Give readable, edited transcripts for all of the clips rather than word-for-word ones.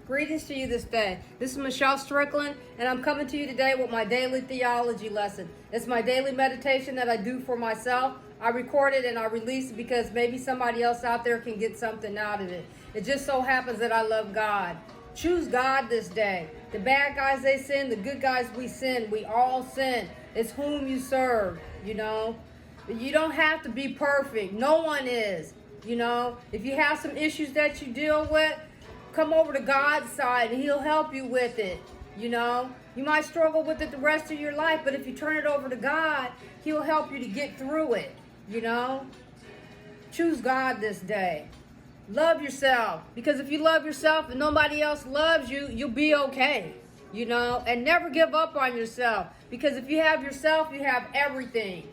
Greetings to you this day. This is Michelle Strickland, and I'm coming to you today with my daily theology lesson. It's my daily meditation that I do for myself. I record it and I release it because maybe somebody else out there can get something out of it. It just so happens that I love God. Choose God this day. The bad guys, they sin. The good guys, we sin. We all sin. It's whom you serve, you know. You don't have to be perfect. No one is, you know. If you have some issues that you deal with, come over to God's side and He'll help you with it, you know. You might struggle with it the rest of your life, but if you turn it over to God, He'll help you to get through it, you know. Choose God this day. Love yourself, because if you love yourself and nobody else loves you, you'll be okay, you know. And never give up on yourself, because if you have yourself, you have everything.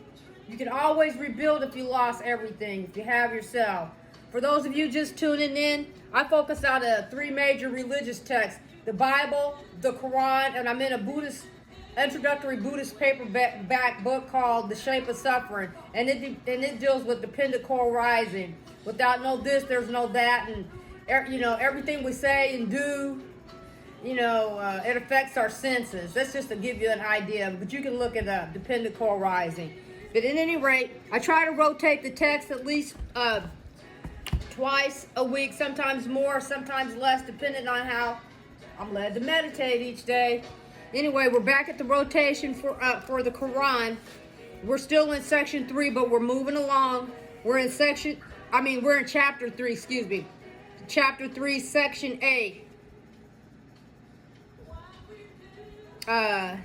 You can always rebuild if you lost everything, if you have yourself. For those of you just tuning in, I focus on three major religious texts: the Bible, the Quran, and I'm in a introductory Buddhist paperback book called The Shape of Suffering, and it deals with dependent co-arising. Without no this, there's no that, and you know, everything we say and do, you know, it affects our senses. That's just to give you an idea, but you can look it up, dependent co-arising. But at any rate, I try to rotate the text at least twice a week, sometimes more, sometimes less, depending on how I'm led to meditate each day. Anyway, we're back at the rotation for the Quran. We're still in section 3, but we're moving along. We're in chapter 3, excuse me. Chapter 3, section 8. Hang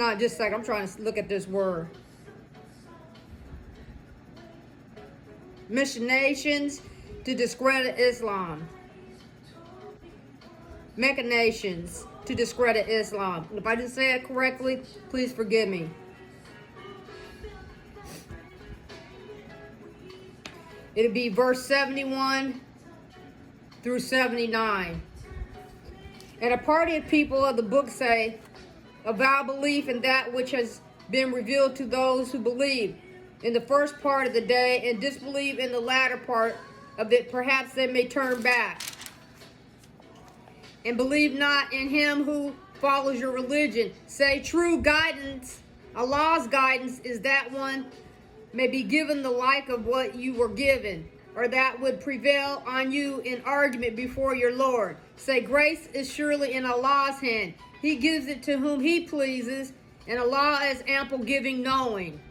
on just a second. I'm trying to look at this word. Machinations to discredit Islam. Machinations to discredit Islam. If I didn't say it correctly, please forgive me. It'll be verse 71 through 79. And a party of people of the book say, avow belief in that which has been revealed to those who believe in the first part of the day, and disbelieve in the latter part of it. Perhaps they may turn back. And believe not in him who follows your religion. Say true guidance, Allah's guidance, is that one may be given the like of what you were given, or that would prevail on you in argument before your Lord. Say grace is surely in Allah's hand. He gives it to whom He pleases, and Allah is ample giving, knowing.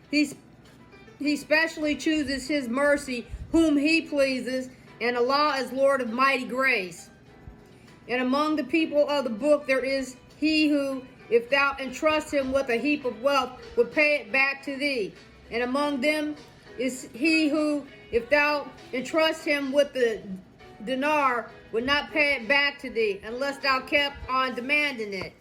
He specially chooses His mercy whom He pleases, and Allah is Lord of mighty grace. And among the people of the book there is he who, if thou entrust him with a heap of wealth, would pay it back to thee. And among them is he who, if thou entrust him with the dinar, would not pay it back to thee, unless thou kept on demanding it.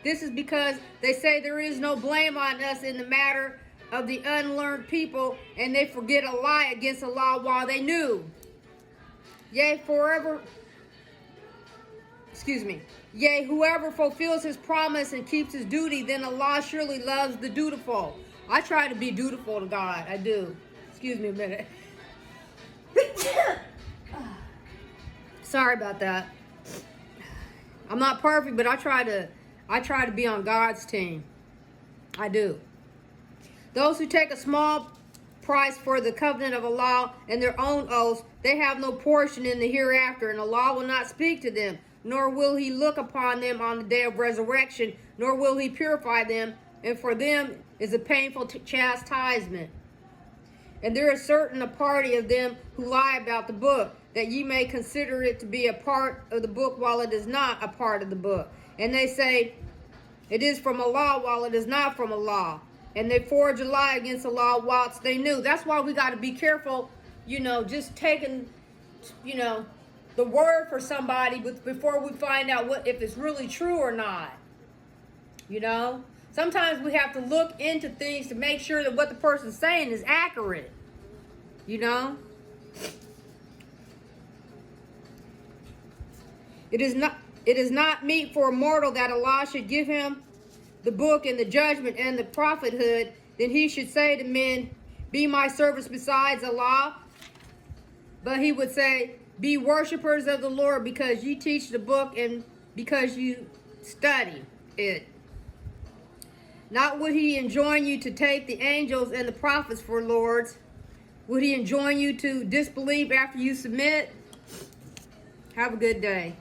This is because they say there is no blame on us in the matter of the unlearned people, and they forget a lie against Allah while they knew. Yea, whoever fulfills his promise and keeps his duty, then Allah surely loves the dutiful. I try to be dutiful to God. I do. Excuse me a minute. Sorry about that. I'm not perfect, but I try to be on God's team. I do. Those who take a small price for the covenant of Allah and their own oaths, they have no portion in the hereafter, and Allah will not speak to them, nor will He look upon them on the day of resurrection, nor will He purify them, and for them is a painful chastisement. And there is certain a party of them who lie about the book, that ye may consider it to be a part of the book while it is not a part of the book. And they say, it is from Allah while it is not from Allah. And they forge a lie against Allah whilst they knew. That's why we got to be careful, you know, just taking, you know, the word for somebody before we find out if it's really true or not. You know, sometimes we have to look into things to make sure that what the person's saying is accurate. You know, it is not meet for a mortal that Allah should give him the book and the judgment and the prophethood. Then he should say to men, be my servants besides Allah. But he would say, Be worshipers of the Lord because you teach the book and because you study it. Not would he enjoin you to take the angels and the prophets for lords. Would he enjoin you to disbelieve after you submit? Have a good day.